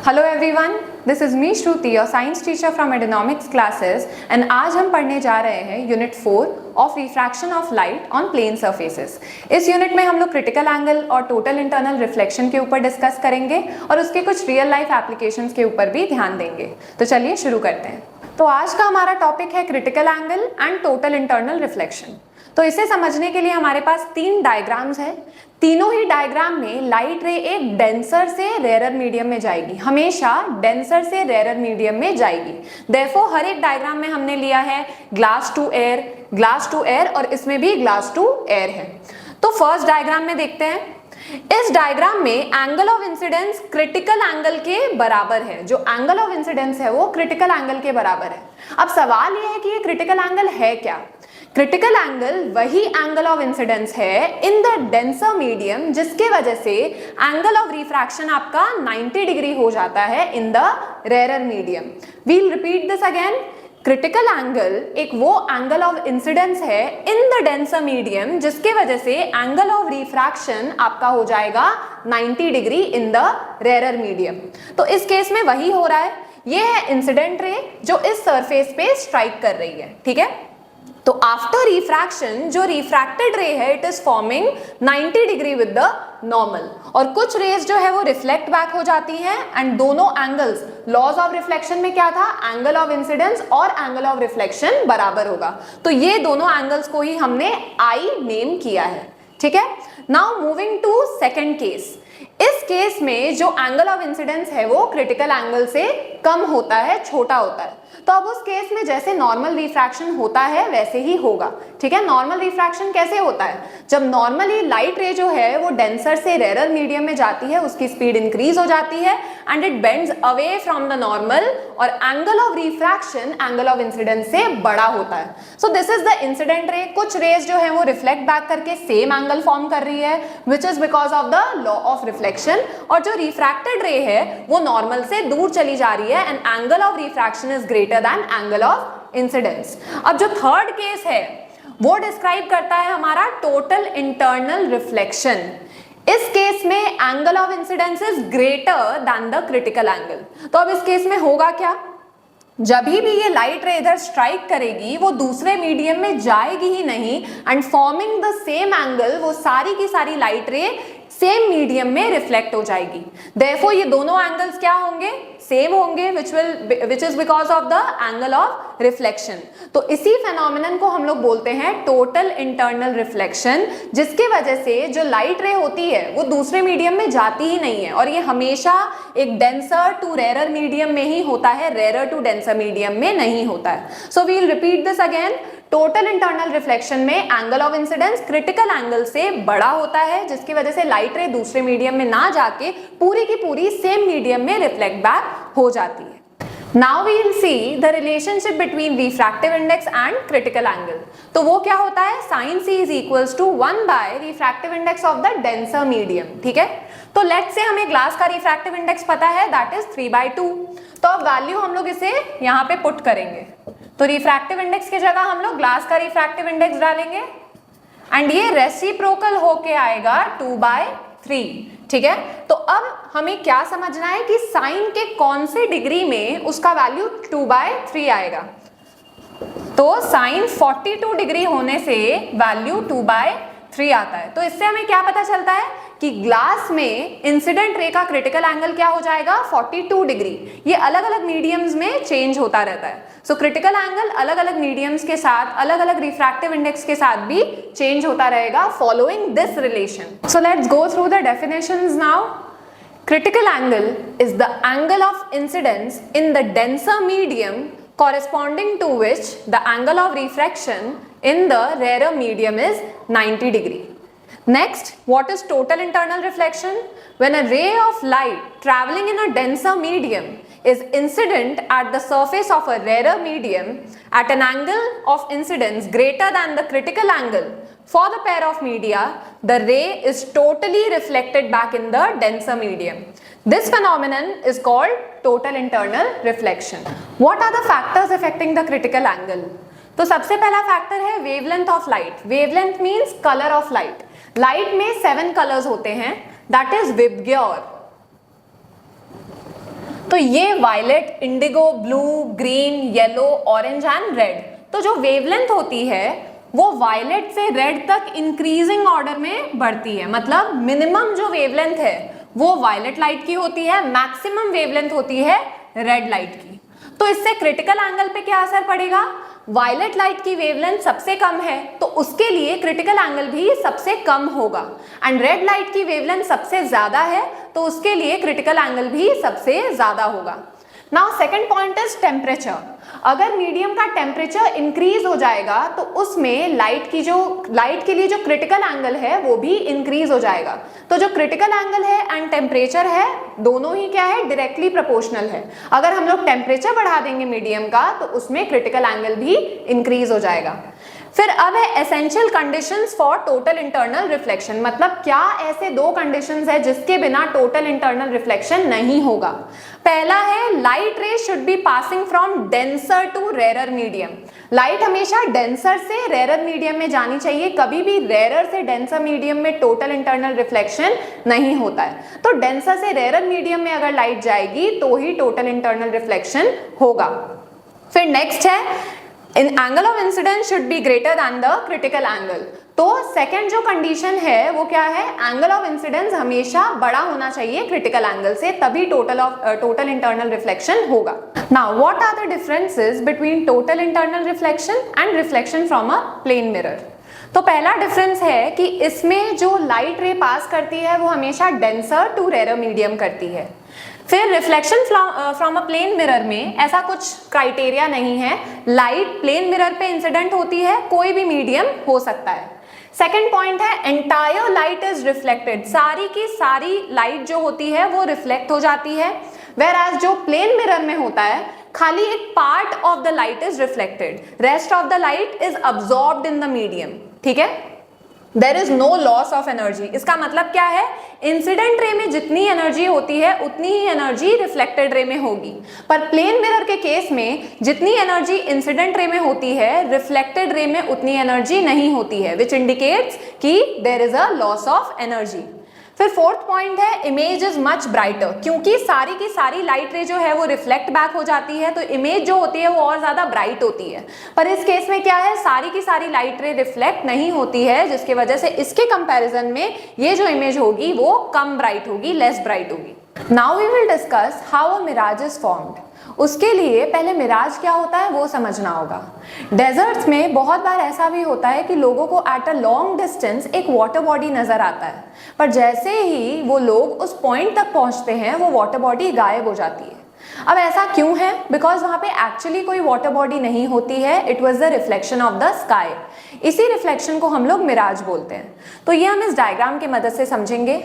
Hello everyone, this is me Shruti, your science teacher from Edonomics classes and आज हम पढ़ने जा रहे हैं unit 4 of refraction of light on plane surfaces. इस यूनिट में हम लोग क्रिटिकल एंगल और टोटल इंटरनल रिफ्लेक्शन के ऊपर डिस्कस करेंगे और उसके कुछ रियल लाइफ एप्लीकेशंस के ऊपर भी ध्यान देंगे। तो चलिए शुरू करते हैं। तो आज का हमारा टॉपिक है critical angle and total internal reflection. तो इसे समझने के लिए हमारे पास 3 डायग्राम्स हैं। तीनों ही डायग्राम में लाइट रे एक डेंसर से रेयर मीडियम में जाएगी, हमेशा डेंसर से रेयर मीडियम में जाएगी। देयरफॉर हर एक डायग्राम में हमने लिया है ग्लास टू एयर और इसमें भी ग्लास टू एयर है। तो फर्स्ट डायग्राम में देखते हैं। इस डायग्राम में angle of incidence critical angle के बराबर है। जो एंगल ऑफ इंसिडेंस है वो क्रिटिकल एंगल के बराबर है। अब सवाल यह है कि ये क्रिटिकल एंगल है क्या? क्रिटिकल एंगल वही एंगल ऑफ इंसिडेंस है इन द डेंसर मीडियम जिसके वजह से एंगल ऑफ रिफ्रैक्शन आपका 90 डिग्री हो जाता है in the rare medium. We'll repeat this again. Critical angle एक वो एंगल ऑफ इंसिडेंस है इन द डेंसर मीडियम जिसके वजह से एंगल ऑफ रिफ्रैक्शन आपका हो जाएगा 90 degree in the rare medium. तो इस केस में वही हो रहा है। ये है इंसिडेंट रे जो इस सरफेस पे स्ट्राइक कर रही है, ठीक है। तो आफ्टर रिफ्रैक्शन जो रिफ्रैक्टेड रे है it is forming 90 degree with the normal, और कुछ रेज जो है वो रिफ्लेक्ट बैक हो जाती हैं एंड दोनों एंगल्स, लॉज ऑफ रिफ्लेक्शन में क्या था, एंगल ऑफ इंसिडेंस और एंगल ऑफ रिफ्लेक्शन बराबर होगा। तो ये दोनों एंगल्स को ही हमने आई नेम किया है, ठीक है। Now moving to second case. इस केस में जो एंगल ऑफ इंसिडेंस है वो क्रिटिकल एंगल से कम होता है, छोटा होता है। तो अब उस केस में जैसे नॉर्मल रिफ्रैक्शन होता है वैसे ही होगा, ठीक है। नॉर्मल रिफ्रैक्शन कैसे होता है? जब नॉर्मली लाइट रे जो है वो डेंसर से रेयर मीडियम में जाती है, उसकी स्पीड इंक्रीज हो जाती है and it bends away from the normal, और angle of refraction angle of incidence से बड़ा होता है। So this is the incident ray. कुछ रेज जो है वो रिफ्लेक्ट बैक करके सेम एंगल फॉर्म कर रही है which is because of the law of reflection, और जो रिफ्रैक्टेड रे है वो नॉर्मल से दूर चली जा रही है and angle of refraction is greater than angle of incidence. अब जो थर्ड केस है वो डिस्क्राइब करता है हमारा टोटल इंटरनल रिफ्लेक्शन। इस केस में angle of incidence is greater than the critical angle. तो अब इस केस में होगा क्या? जब भी ये लाइट रे इधर स्ट्राइक करेगी वो दूसरे मीडियम में जाएगी ही नहीं and forming the same angle वो सारी की सारी लाइट रे सेम मीडियम में रिफ्लेक्ट हो जाएगी। देयरफॉर ये दोनों एंगल्स क्या होंगे? सेम होंगे, विच is because of the angle of reflection. तो इसी फेनोमेनन को हम लोग बोलते हैं टोटल इंटरनल रिफ्लेक्शन, जिसके वजह से जो लाइट रे होती है वो दूसरे मीडियम में जाती ही नहीं है, और ये हमेशा एक डेंसर टू रेयर मीडियम में ही होता है, रेयर टू डेंसर मीडियम में नहीं होता है। So we will repeat this again. Total internal reflection में angle of incidence critical angle से बड़ा होता है जिसकी वजह से लाइट रे दूसरे मीडियम में ना जाके पूरी की पूरी सेम मीडियम में रिफ्लेक्ट बैक हो जाती है। Now we will see the relationship between refractive index and critical angle. तो वो क्या होता है? sin c is equals to 1 by refractive index of the denser medium, ठीक है। तो लेट्स से हमें ग्लास का रिफ्रैक्टिव इंडेक्स पता है, दैट इज 3/2। तो अब वैल्यू हम लोग इसे यहाँ पे पुट करेंगे। तो रिफ्रैक्टिव इंडेक्स की जगह हम लोग ग्लास का रिफ्रैक्टिव इंडेक्स डालेंगे एंड ये रेसिप्रोकल होके आएगा 2/3, ठीक है। तो अब हमें क्या समझना है कि साइन के कौन से डिग्री में उसका वैल्यू 2/3 आएगा। तो साइन 42 डिग्री होने से वैल्यू 2/3 आता है। तो इससे हमें क्या पता चलता है कि ग्लास में इंसिडेंट रे का क्रिटिकल एंगल क्या हो जाएगा? 42 डिग्री। ये अलग अलग मीडियम्स में चेंज होता रहता है। सो क्रिटिकल एंगल अलग अलग मीडियम्स के साथ, अलग अलग रिफ्रैक्टिव इंडेक्स के साथ भी चेंज होता रहेगा following this relation. So let's go through the definitions now. Critical angle is the angle of incidence in the denser medium corresponding to which the angle of refraction in the rarer medium is 90 degree. Next, what is total internal reflection? When a ray of light traveling in a denser medium is incident at the surface of a rarer medium at an angle of incidence greater than the critical angle for the pair of media, the ray is totally reflected back in the denser medium. This phenomenon is called total internal reflection. What are the factors affecting the critical angle? तो सबसे पहला factor है wavelength of light. Wavelength means colour of light. Light में 7 colours होते हैं, that is VIBGYOR. तो ये violet, indigo, blue, green, yellow, orange and red. तो जो वेवलेंथ होती है वो वायलेट से रेड तक इंक्रीजिंग ऑर्डर में बढ़ती है। मतलब मिनिमम जो वेवलेंथ है वो वायलेट लाइट की होती है, मैक्सिमम वेवलेंथ होती है रेड लाइट की। तो इससे क्रिटिकल एंगल पे क्या असर पड़ेगा? वायलेट लाइट की वेवलेंथ सबसे कम है तो उसके लिए क्रिटिकल एंगल भी सबसे कम होगा, एंड रेड लाइट की वेवलेंथ सबसे ज्यादा है तो उसके लिए क्रिटिकल एंगल भी सबसे ज्यादा होगा। Now second point is temperature. अगर मीडियम का टेम्परेचर इंक्रीज हो जाएगा तो उसमें लाइट के लिए जो क्रिटिकल एंगल है वो भी इंक्रीज हो जाएगा। तो जो क्रिटिकल एंगल है एंड टेम्परेचर है दोनों ही क्या है? डायरेक्टली प्रोपोर्शनल है। अगर हम लोग टेम्परेचर बढ़ा देंगे मीडियम का तो उसमें क्रिटिकल एंगल भी इंक्रीज हो जाएगा। फिर अब है essential conditions for total internal reflection. मतलब क्या ऐसे दो कंडीशंस है जिसके बिना टोटल इंटरनल रिफ्लेक्शन नहीं होगा? पहला है light ray should be passing from denser to rarer medium. Light हमेशा डेंसर से रेरर मीडियम में जानी चाहिए, कभी भी रेरर से डेंसर मीडियम में टोटल इंटरनल रिफ्लेक्शन नहीं होता है। तो डेंसर से रेरर मीडियम में अगर लाइट जाएगी तो ही टोटल इंटरनल रिफ्लेक्शन होगा। फिर नेक्स्ट है angle of incidence should be greater than the critical angle. तो सेकंड जो कंडीशन है वो क्या है? एंगल ऑफ इंसिडेंस हमेशा बड़ा होना चाहिए क्रिटिकल एंगल से, तभी टोटल इंटरनल रिफ्लेक्शन होगा। Now what are the differences between total internal reflection and reflection from a plane mirror? तो पहला डिफरेंस है कि इसमें जो लाइट रे पास करती है वो हमेशा डेंसर टू रेरर मीडियम करती है। फिर reflection from a plane mirror में ऐसा कुछ क्राइटेरिया नहीं है, लाइट प्लेन मिरर पे इंसिडेंट होती है, कोई भी मीडियम हो सकता है। सेकेंड पॉइंट है एंटायर लाइट इज रिफ्लेक्टेड। सारी की सारी लाइट जो होती है वो रिफ्लेक्ट हो जाती है, whereas जो प्लेन मिरर में होता है खाली एक part of the light is reflected, rest of the light is absorbed in the medium. ठीक है, there is no loss of energy. इसका मतलब क्या है? इंसिडेंट रे में जितनी एनर्जी होती है उतनी ही एनर्जी रिफ्लेक्टेड रे में होगी, पर प्लेन मिरर के केस में जितनी एनर्जी इंसिडेंट रे में होती है रिफ्लेक्टेड रे में उतनी एनर्जी नहीं होती है, विच इंडिकेट्स कि there is a loss of energy. फिर फोर्थ पॉइंट है इमेज इज मच ब्राइटर। क्योंकि सारी की सारी लाइट रे जो है वो रिफ्लेक्ट बैक हो जाती है तो इमेज जो होती है वो और ज्यादा ब्राइट होती है। पर इस केस में क्या है? सारी की सारी लाइट रे रिफ्लेक्ट नहीं होती है, जिसकी वजह से इसके कंपैरिजन में ये जो इमेज होगी वो कम ब्राइट होगी, लेस ब्राइट होगी। Now we will discuss how a mirage is formed. उसके लिए पहले मिराज क्या होता है वो समझना होगा। डेजर्ट्स में बहुत बार ऐसा भी होता है कि लोगों को एट अ लॉन्ग डिस्टेंस एक वाटर बॉडी नजर आता है, पर जैसे ही वो लोग उस पॉइंट तक पहुंचते हैं वो वाटर बॉडी गायब हो जाती है। अब ऐसा क्यों है? बिकॉज वहां पे एक्चुअली कोई वाटर बॉडी नहीं होती है, it was the reflection of the sky. इसी रिफ्लेक्शन को हम लोग मिराज बोलते हैं। तो ये हम इस डायग्राम की मदद से समझेंगे।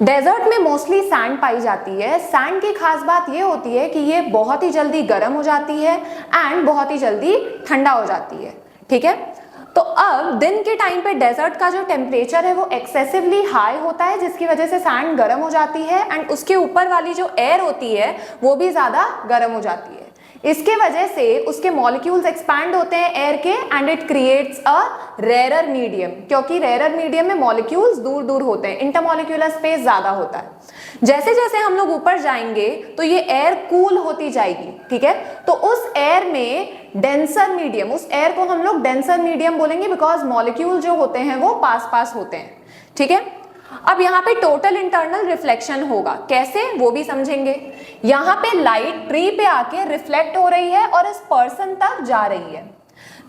डेजर्ट में मोस्टली सैंड पाई जाती है। सैंड की खास बात ये होती है कि ये बहुत ही जल्दी गर्म हो जाती है एंड बहुत ही जल्दी ठंडा हो जाती है। ठीक है, तो अब दिन के टाइम पे डेजर्ट का जो टेम्परेचर है वो एक्सेसिवली हाई होता है, जिसकी वजह से सैंड गर्म हो जाती है एंड उसके ऊपर वाली जो एयर होती है वो भी ज्यादा गर्म हो जाती है। इसके वजह से उसके मॉलिक्यूल्स एक्सपैंड होते हैं एयर के and it creates a rarer medium, क्योंकि रेरर मीडियम में मॉलिक्यूल्स दूर दूर होते हैं, इंटरमॉलिक्यूलर स्पेस ज्यादा होता है। जैसे जैसे हम लोग ऊपर जाएंगे तो ये एयर कूल होती जाएगी। ठीक है, तो उस एयर में डेंसर मीडियम, उस एयर को हम लोग डेंसर मीडियम बोलेंगे बिकॉज मॉलिक्यूल जो होते हैं वो पास पास होते हैं। ठीक है, अब यहाँ पे टोटल इंटरनल रिफ्लेक्शन होगा, कैसे वो भी समझेंगे। यहाँ पे लाइट ट्री पे आके रिफ्लेक्ट हो रही है और इस पर्सन तक जा रही है।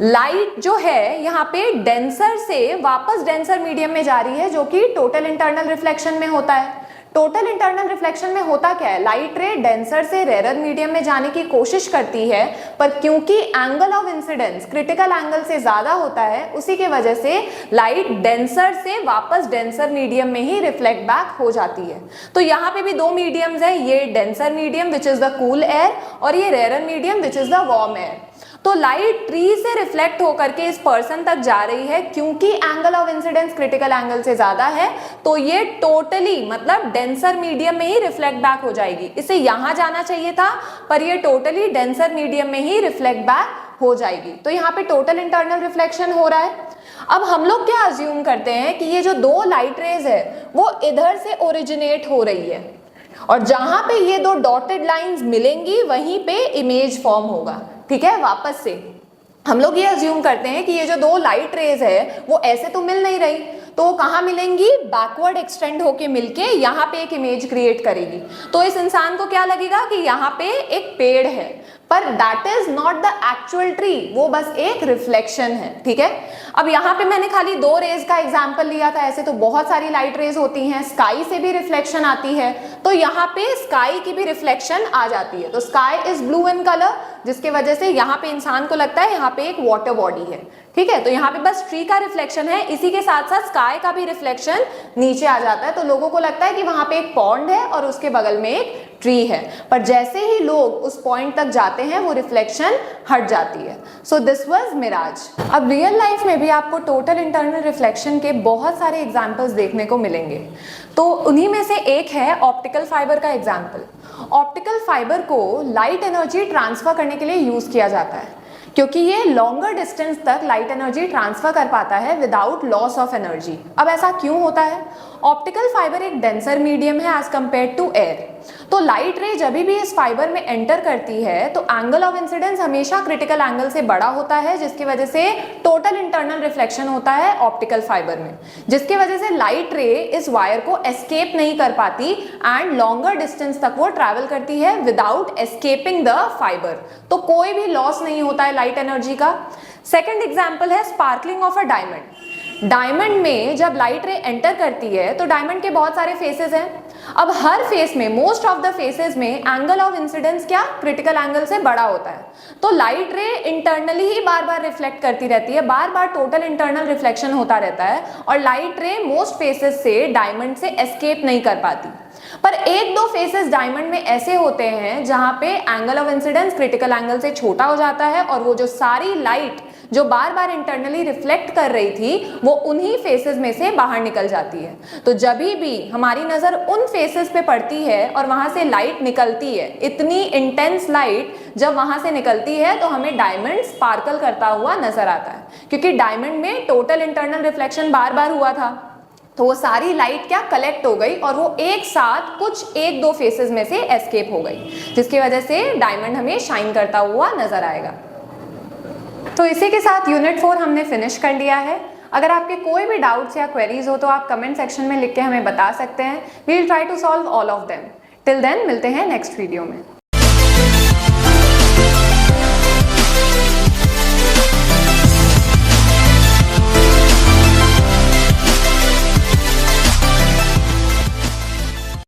लाइट जो है यहाँ पे डेंसर से वापस डेंसर मीडियम में जा रही है, जो कि टोटल इंटरनल रिफ्लेक्शन में होता है। टोटल इंटरनल रिफ्लेक्शन में होता क्या है? लाइट रे डेंसर से रेरर मीडियम में जाने की कोशिश करती है, पर क्योंकि angle of incidence critical angle से ज्यादा होता है उसी के वजह से लाइट डेंसर से वापस डेंसर मीडियम में ही रिफ्लेक्ट बैक हो जाती है। तो यहाँ पे भी दो मीडियम्स है, ये denser medium which is the cool air और ये rarer medium which is the warm air. तो लाइट ट्री से रिफ्लेक्ट होकर के इस पर्सन तक जा रही है, क्योंकि angle of incidence critical angle से ज्यादा है तो ये टोटली मतलब डेंसर मीडियम में ही रिफ्लेक्ट बैक हो जाएगी। इसे यहां जाना चाहिए था पर ये टोटली डेंसर मीडियम में ही रिफ्लेक्ट बैक हो जाएगी। तो यहाँ पे टोटल इंटरनल रिफ्लेक्शन हो रहा है। अब हम लोग क्या अज्यूम करते हैं कि ये जो दो लाइट रेज है वो इधर से ओरिजिनेट हो रही है। और जहां पे ये दो डॉटेड लाइंस मिलेंगी वहीं पे इमेज फॉर्म होगा। ठीक है, वापस से हम लोग ये अज्यूम करते हैं कि ये जो दो लाइट रेज है वो ऐसे तो मिल नहीं रही, तो कहाँ मिलेंगी, बैकवर्ड एक्सटेंड होके मिलके यहाँ पे एक इमेज क्रिएट करेगी। तो इस इंसान को क्या लगेगा कि यहाँ पे एक पेड़ है, पर that is not the actual tree, वो बस एक रिफ्लेक्शन है। ठीक है, अब यहाँ पे मैंने खाली दो रेज का एग्जांपल लिया था, ऐसे तो बहुत सारी लाइट रेज होती हैं, स्काई से भी रिफ्लेक्शन आती है, तो यहाँ पे स्काई की भी रिफ्लेक्शन आ जाती है। तो sky is blue in colour, जिसके वजह से यहाँ पे इंसान को लगता है यहाँ पे एक वाटर बॉडी है। ठीक है, तो यहाँ पे बस ट्री का रिफ्लेक्शन है, इसी के साथ साथ स्काई का भी रिफ्लेक्शन नीचे आ जाता है, तो लोगों को लगता है कि वहां पे एक पॉन्ड है और उसके बगल में एक ट्री है, पर जैसे ही लोग उस पॉइंट तक जाते हैं वो रिफ्लेक्शन हट जाती है। So this was mirage. अब रियल लाइफ में भी आपको टोटल इंटरनल रिफ्लेक्शन के बहुत सारे एग्जांपल्स देखने को मिलेंगे, तो उन्हीं में से एक है ऑप्टिकल फाइबर का एग्जांपल। ऑप्टिकल फाइबर को लाइट एनर्जी ट्रांसफर करने के लिए यूज किया जाता है, क्योंकि ये लॉन्गर डिस्टेंस तक लाइट एनर्जी ट्रांसफर कर पाता है विदाउट लॉस ऑफ एनर्जी। अब ऐसा क्यों होता है? ऑप्टिकल फाइबर एक डेंसर मीडियम है एज कंपेयर टू एयर, तो लाइट रे जब भी इस फाइबर में एंटर करती है तो एंगल ऑफ इंसिडेंस हमेशा क्रिटिकल एंगल से बड़ा होता है, जिसकी वजह से टोटल इंटरनल रिफ्लेक्शन होता है ऑप्टिकल फाइबर में, जिसकी वजह से लाइट रे इस वायर को एस्केप नहीं कर पाती एंड लॉन्गर डिस्टेंस तक वो ट्रैवल करती है विदाउट एस्केपिंग द फाइबर, तो कोई भी लॉस नहीं होता है लाइट एनर्जी का। सेकेंड एग्जाम्पल है sparkling of a diamond. Diamond में जब लाइट रे एंटर करती है तो डायमंड के बहुत सारे फेसेस हैं। अब हर फेस में, मोस्ट ऑफ द फेसेस में एंगल ऑफ इंसिडेंस क्या, क्रिटिकल एंगल से बड़ा होता है, तो लाइट रे इंटरनली ही बार बार रिफ्लेक्ट करती रहती है, बार बार टोटल इंटरनल रिफ्लेक्शन होता रहता है और लाइट रे मोस्ट फेसेस से डायमंड से एस्केप नहीं कर पाती। पर एक दो फेसेस डायमंड में ऐसे होते हैं जहां पे angle of incidence critical angle से छोटा हो जाता है और वो जो सारी लाइट जो बार बार इंटरनली रिफ्लेक्ट कर रही थी वो उन्हीं फेसेस में से बाहर निकल जाती है। तो जब भी हमारी नजर उन फेसेस पे पड़ती है और वहां से लाइट निकलती है, इतनी इंटेंस लाइट जब वहां से निकलती है तो हमें डायमंड स्पार्कल करता हुआ नजर आता है, क्योंकि डायमंड में टोटल इंटरनल रिफ्लेक्शन बार बार हुआ था, तो वो सारी लाइट क्या कलेक्ट हो गई और वो एक साथ कुछ एक दो फेसेस में से एस्केप हो गई, जिसकी वजह से डायमंड हमें शाइन करता हुआ नजर आएगा। तो इसी के साथ यूनिट 4 हमने फिनिश कर लिया है। अगर आपके कोई भी डाउट्स या क्वेरीज हो तो आप कमेंट सेक्शन में लिख के हमें बता सकते हैं। We will try to solve all of them. Till then मिलते हैं नेक्स्ट वीडियो में।